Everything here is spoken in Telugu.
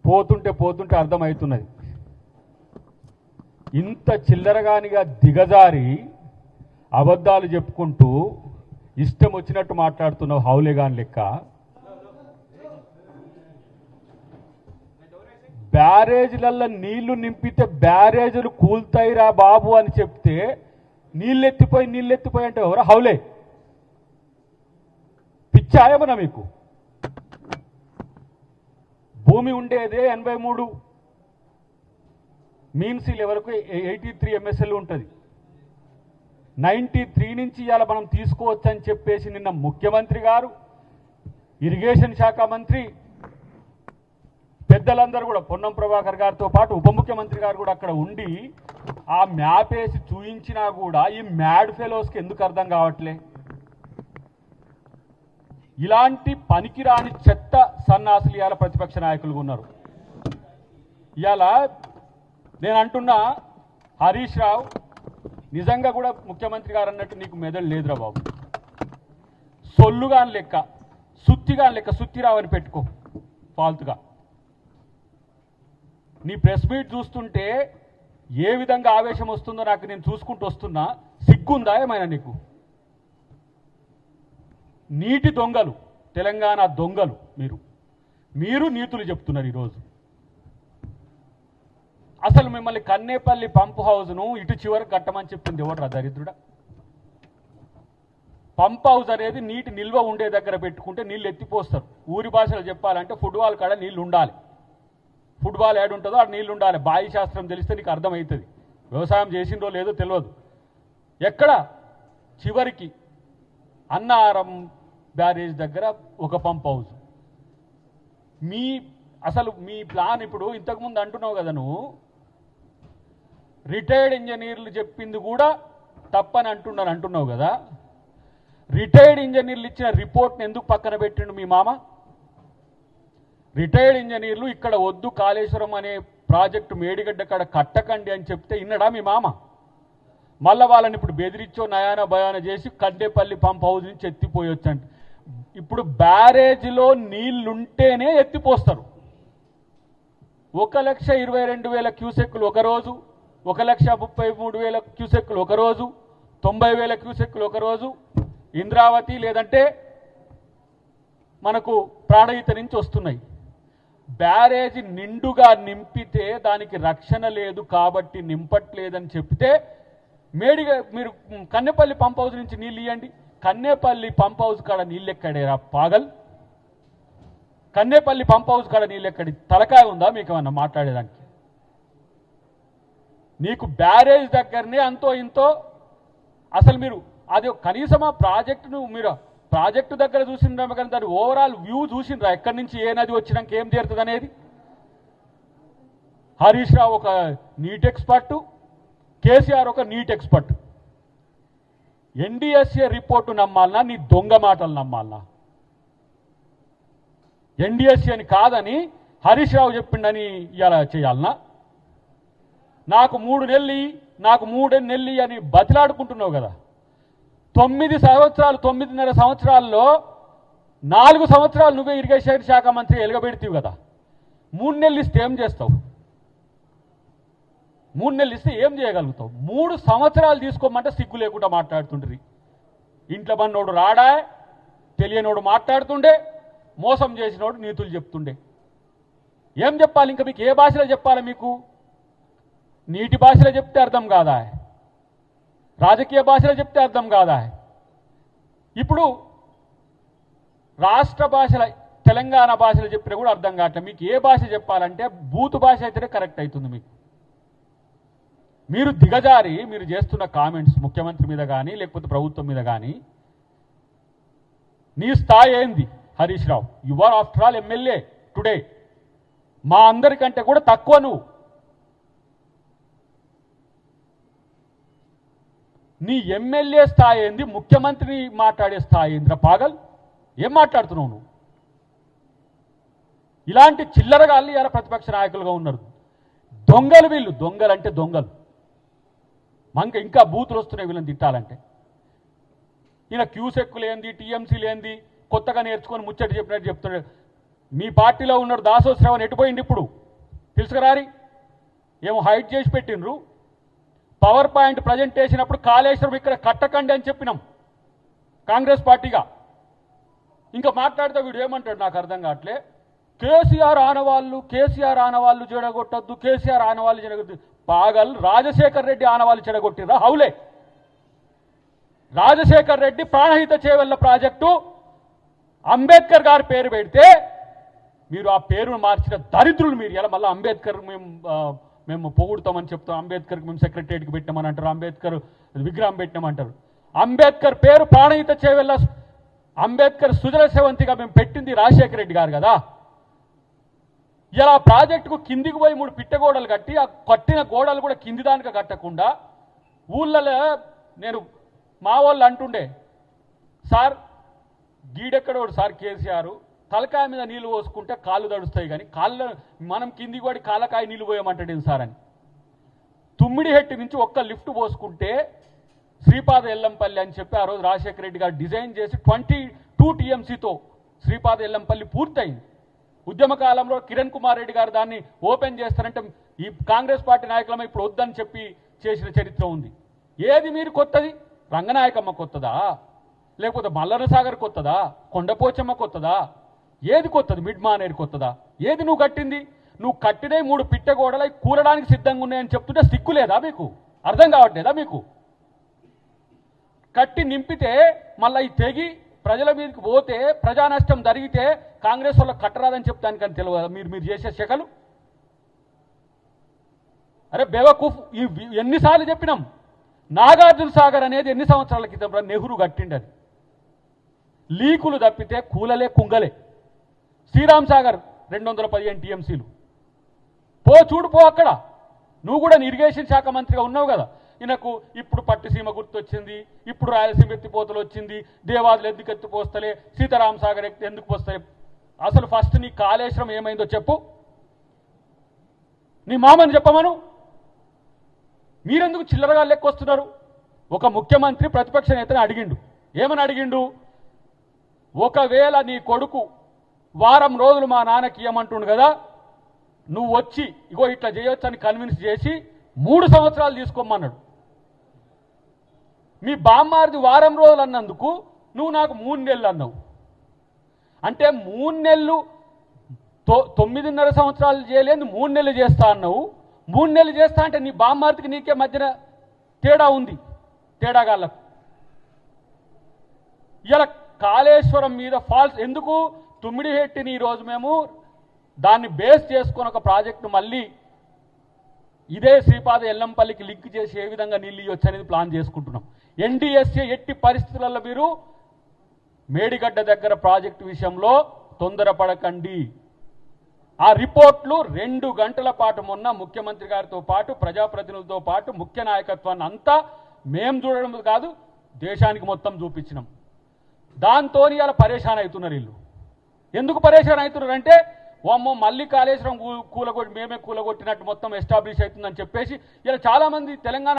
పోతుంటే పోతుంటే అర్థమవుతున్నది. ఇంత చిల్లరగానిగా దిగజారి అబద్ధాలు చెప్పుకుంటూ ఇష్టం వచ్చినట్టు మాట్లాడుతున్నావు హౌలేగాన్ లెక్క. బ్యారేజ్లల్లో నీళ్లు నింపితే బ్యారేజీలు కూల్తాయిరా బాబు అని చెప్తే నీళ్ళెత్తిపోయి అంటే ఎవరు హౌలే? పిచ్చాయమనా మీకు? భూమి ఉండేదే 83 మీన్సీల వరకు 83 MSL ఉంటుంది. 93 నుంచి ఇవాళ మనం తీసుకోవచ్చని చెప్పేసి నిన్న ముఖ్యమంత్రి గారు, ఇరిగేషన్ శాఖ మంత్రి, పెద్దలందరూ కూడా పొన్నం ప్రభాకర్ గారితో పాటు ఉప ముఖ్యమంత్రి గారు కూడా అక్కడ ఉండి ఆ మ్యాప్ వేసి చూయించినా కూడా ఈ మ్యాడ్ ఫెలోస్కి ఎందుకు అర్థం కావట్లే? ఇలాంటి పనికిరాని చెత్త సన్నాసులు ఇవాళ ప్రతిపక్ష నాయకులుగా ఉన్నారు. ఇవాళ నేను అంటున్నా, హరీష్ రావు నిజంగా కూడా ముఖ్యమంత్రి గారు అన్నట్టు నీకు మెదడు లేదురా బాబు. సొల్లుగాని లెక్క, సుత్తిగాని లెక్క సుత్తిరావు అని పెట్టుకో ఫాల్తుగా. నీ ప్రెస్ మీట్ చూస్తుంటే ఏ విధంగా ఆవేశం వస్తుందో నాకు నేను చూసుకుంటూ వస్తున్నా. సిగ్గుందా ఏమైనా నీకు? నీటి దొంగలు, తెలంగాణ దొంగలు మీరు నీతులు చెప్తున్నారు ఈరోజు. అసలు మిమ్మల్ని కన్నేపల్లి పంప్ హౌస్ను ఇటు చివరికి కట్టమని చెప్పింది ఎవడరా దరిద్రుడా? పంప్ హౌస్ అనేది నీటి నిల్వ ఉండే దగ్గర పెట్టుకుంటే నీళ్ళు ఎత్తిపోస్తారు. ఊరి భాషలో చెప్పాలంటే ఫుట్బాల్ కాడ నీళ్ళు ఉండాలి. ఫుట్బాల్ యాడ్ ఉంటుందో ఆడ నీళ్ళు ఉండాలి. బాయి శాస్త్రం తెలిస్తే నీకు అర్థమవుతుంది. వ్యవసాయం చేసిందో లేదో తెలియదు. ఎక్కడ చివరికి అన్నారం బ్యారేజ్ దగ్గర ఒక పంప్ హౌస్. అసలు మీ ప్లాన్ ఇప్పుడు ఇంతకుముందు అంటున్నావు కదా, నువ్వు రిటైర్డ్ ఇంజనీర్లు చెప్పింది కూడా తప్పని అంటున్నావు కదా. రిటైర్డ్ ఇంజనీర్లు ఇచ్చిన రిపోర్ట్ని ఎందుకు పక్కన పెట్టిండు మీ మామ? రిటైర్డ్ ఇంజనీర్లు ఇక్కడ వద్దు కాళేశ్వరం అనే ప్రాజెక్టు మేడిగడ్డ కాడ కట్టకండి అని చెప్తే విన్నడా మీ మామ? మళ్ళీ వాళ్ళని ఇప్పుడు బెదిరించో నయాన భయాన చేసి కడ్డేపల్లి పంప్ హౌస్ నుంచి ఎత్తిపోయొచ్చంట. ఇప్పుడు బ్యారేజ్లో నీళ్లుంటేనే ఎత్తిపోస్తారు. 1,22,000 క్యూసెక్కులు ఒకరోజు, 1,33,000 క్యూసెక్కులు ఒకరోజు, 90,000 క్యూసెక్కులు ఒకరోజు ఇంద్రావతి లేదంటే మనకు ప్రాణహిత నుంచి వస్తున్నాయి. బ్యారేజ్ నిండుగా నింపితే దానికి రక్షణ లేదు కాబట్టి నింపట్లేదని చెప్తే మీరు కన్నెపల్లి పంప్ హౌస్ నుంచి నీళ్ళు ఇవ్వండి. కన్నేపల్లి పంప్ హౌస్ కాడ నీళ్ళు ఎక్కడేరా పాగల్? కన్నేపల్లి పంప్ హౌస్ కాడ నీళ్ళు ఎక్కడి? తలకాయ ఉందా మీకు ఏమన్నా మాట్లాడేదానికి? నీకు బ్యారేజ్ దగ్గరనే అంతో ఇంతో అసలు మీరు అది కనీసం ఆ ప్రాజెక్టును మీరు ప్రాజెక్టు దగ్గర చూసిండ్రా కానీ దాని ఓవరాల్ వ్యూ చూసిండ్రా? ఎక్కడి నుంచి ఏ నది వచ్చినాక ఏం చేరుతుంది అనేది. హరీష్ రావు ఒక నీట్ ఎక్స్పర్టు, కేసీఆర్ ఒక నీట్ ఎక్స్పర్ట్. ఎన్డీఎస్ఏ రిపోర్టు నమ్మాలనా, నీ దొంగ మాటలు నమ్మాలనా? ఎన్డీఎస్ఏ అని కాదని హరీష్ రావు చెప్పిండని ఇలా చేయాలనా? నాకు 3 నెలలు అని బతిలాడుకుంటున్నావు కదా. 9 సంవత్సరాలు 9.5 సంవత్సరాల్లో 4 సంవత్సరాలు నువ్వే ఇరిగేషన్ శాఖ మంత్రి ఎలుగబెడితీవు కదా. 3 నెలలు ఇస్తే ఏం చేస్తావు? 3 నెలలు ఇస్తే ఏం చేయగలుగుతావు? 3 సంవత్సరాలు తీసుకోమంటే సిగ్గు లేకుండా మాట్లాడుతుండ్రి. ఇంట్లో పన్నోడు రాడా, తెలియనోడు మాట్లాడుతుండే, మోసం చేసినోడు నీతులు చెప్తుండే. ఏం చెప్పాలి ఇంకా? మీకు ఏ భాషలో చెప్పాలి? మీకు నీటి భాషలో చెప్తే అర్థం కాదా? రాజకీయ భాషలో చెప్తే అర్థం కాదా? ఇప్పుడు రాష్ట్ర భాషల తెలంగాణ భాషలో చెప్పినా కూడా అర్థం కావట్లేదు. మీకు ఏ భాష చెప్పాలంటే బూతు భాష అయితేనే కరెక్ట్ అవుతుంది మీకు. మీరు దిగజారి మీరు చేస్తున్న కామెంట్స్ ముఖ్యమంత్రి మీద కానీ లేకపోతే ప్రభుత్వం మీద కానీ, నీ స్థాయి ఏంది Harish Rao? You are after all MLA today. మా అందరికంటే కూడా తక్కువ నువ్వు. నీ ఎమ్మెల్యే స్థాయి ఏంది? ముఖ్యమంత్రిని మాట్లాడే స్థాయి ఏందిరా పాగల్? ఏం మాట్లాడుతున్నావు నువ్వు? ఇలాంటి చిల్లరగాళ్ళు ఇలా ప్రతిపక్ష నాయకులుగా ఉన్నారు. దొంగలు వీళ్ళు. దొంగలంటే దొంగలు. ఇంకా బూతులు వస్తున్నాయి వీళ్ళని తిట్టాలంటే. ఈయన క్యూసెక్కులు ఏంది, టీఎంసీలు ఏంది, కొత్తగా నేర్చుకొని ముచ్చట చెప్పినట్టు చెప్తున్నాడు. మీ పార్టీలో ఉన్నాడు దాసో శ్రవణ్ ఎటుపోయింది ఇప్పుడు తెలుసుకురారి ఏమో హైట్ చేసి పెట్టినరు పవర్ పాయింట్ ప్రజెంటేషన్ అప్పుడు కాళేశ్వరం ఇక్కడ కట్టకండి అని చెప్పినాం కాంగ్రెస్ పార్టీగా ఇంకా మాట్లాడితే వీడు ఏమంటాడు నాకు అర్థం కావట్లే కేసీఆర్ ఆనవాళ్ళు చెడగొట్టద్దు కేసీఆర్ ఆనవాళ్ళు చెడగొట్టు పాగల్ రాజశేఖర్ రెడ్డి ఆనవాళ్ళు చెడగొట్టిరా హౌలే రాజశేఖర్ రెడ్డి ప్రాణహిత చేవెళ్ల ప్రాజెక్టు అంబేద్కర్ గారి పేరు పెడితే మీరు ఆ పేరును మార్చిన దరిద్రులు మీరు ఎలా మళ్ళీ అంబేద్కర్ మేము పొగుడుతామని చెప్తాం అంబేద్కర్కి మేము సెక్రటరియట్కి పెట్టామని అంటారు అంబేద్కర్ విగ్రహం పెట్టామంటారు అంబేద్కర్ పేరు ప్రాణహిత చేవెళ్ల అంబేద్కర్ సుజల సేవంతిగా మేము పెట్టింది రాజశేఖర రెడ్డి గారు కదా ఇలా ప్రాజెక్టుకు కిందికి పోయి 3 పిట్టగోడలు కట్టి ఆ కట్టిన గోడలు కూడా కింది దానికి కట్టకుండా ఊళ్ళలో నేను మా వాళ్ళు అంటుండే సార్ గీడెక్కడోడు సార్ కేసీఆర్ తలకాయ మీద నీళ్లు పోసుకుంటే కాళ్ళు తడుస్తాయి కానీ మనం కిందికి పడి కాళ్ళకాయ నీళ్లు పోయమంటాడు సార్ అని తుమ్మిడిహెట్టి నుంచి ఒక్క లిఫ్ట్ పోసుకుంటే శ్రీపాద ఎల్లంపల్లి అని చెప్పి ఆ రోజు రాజశేఖర రెడ్డి గారు డిజైన్ చేసి 22 టీఎంసీతో శ్రీపాద ఎల్లంపల్లి పూర్తయింది ఉద్యమ కాలంలో కిరణ్ కుమార్ రెడ్డి గారు దాన్ని ఓపెన్ చేస్తారంటే ఈ కాంగ్రెస్ పార్టీ నాయకులమే ఇప్పుడు వద్దని చెప్పి చేసిన చరిత్ర ఉంది ఏది మీరు కొత్తది రంగనాయకమ్మ కొత్తదా లేకపోతే మల్లన్న సాగర్ కొత్తదా కొండపోచమ్మ కొత్తదా ఏది కొత్తది మిడ్ మానేరు కొత్తదా ఏది నువ్వు కట్టింది నువ్వు కట్టినే 3 పిట్టగోడలై కూలడానికి సిద్ధంగా ఉన్నాయని చెప్తుంటే సిగ్గు లేదా మీకు అర్థం కావట్లేదా మీకు కట్టి నింపితే మళ్ళీ ఈ తెగి ప్రజల మీదకి పోతే ప్రజా నష్టం జరిగితే కాంగ్రెస్ వాళ్ళకి కట్టరాదని చెప్తానికని తెలియదు మీరు చేసే శకలు అరే బేవకూఫ్ ఎన్నిసార్లు చెప్పినాం నాగార్జున సాగర్ అనేది ఎన్ని సంవత్సరాల క్రితం నెహ్రూ కట్టిండది లీకులు తప్పితే కూలలే కుంగలే శ్రీరామ్ సాగర్ 215 టీఎంసీలు చూడు అక్కడ నువ్వు కూడా ఇరిగేషన్ శాఖ మంత్రిగా ఉన్నావు కదా ఈయనకు ఇప్పుడు పట్టిసీమ గుర్తొచ్చింది ఇప్పుడు రాయలసీమ ఎత్తిపోతలు వచ్చింది దేవాదులు ఎందుకు ఎత్తిపోస్తలే సీతారాం సాగర్ ఎందుకు పోస్తాయి అసలు ఫస్ట్ నీ కాళేశ్వరం ఏమైందో చెప్పు నీ మామని చెప్పమను మీరెందుకు చిల్లరగా లెక్కొస్తున్నారు ఒక ముఖ్యమంత్రి ప్రతిపక్ష నేతని అడిగిండు ఏమని అడిగిండు ఒకవేళ నీ కొడుకు వారం రోజులు మా నాన్నకి ఇవ్వమంటుండు కదా నువ్వు వచ్చి ఇగో ఇట్లా చేయొచ్చని కన్విన్స్ చేసి 3 సంవత్సరాలు తీసుకోమన్నాడు మీ బామ్మారిది వారం రోజులు అన్నందుకు నువ్వు నాకు 3 నెలలు అన్నావు అంటే 3 నెలలు 9.5 సంవత్సరాలు చేయలేదు 3 నెలలు చేస్తా అన్నావు 3 నెలలు చేస్తా అంటే నీ బామ్మారిదికి నీకే మధ్యన తేడా ఉంది తేడాగాళ్ళకు ఇలా కాళేశ్వరం మీద ఫాల్స్ ఎందుకు తుమ్మిడిహెట్టిని ఈరోజు మేము దాన్ని బేస్ చేసుకొని ఒక ప్రాజెక్టు మళ్ళీ ఇదే శ్రీపాద ఎల్లంపల్లికి లింక్ చేసి ఏ విధంగా నీళ్ళు ఇవ్వచ్చు అనేది ప్లాన్ చేసుకుంటున్నాం ఎన్డీఎస్ఏ ఎట్టి పరిస్థితులలో మీరు మేడిగడ్డ దగ్గర ప్రాజెక్టు విషయంలో తొందరపడకండి ఆ రిపోర్ట్లు 2 గంటల పాటు మొన్న ముఖ్యమంత్రి గారితో పాటు ప్రజాప్రతినిధులతో పాటు ముఖ్య నాయకత్వాన్ని అంతా మేం చూడడం కాదు దేశానికి మొత్తం చూపించినాం దాంతో ఇలా పరేషాన్ అవుతున్నారు వీళ్ళు ఎందుకు పరేషాన్ అవుతున్నారంటే ఓమ్మో మళ్ళీ కాళేశ్వరం కూలగొట్టి మేమే కూలగొట్టినట్టు మొత్తం ఎస్టాబ్లిష్ అవుతుందని చెప్పేసి ఇలా చాలామంది తెలంగాణ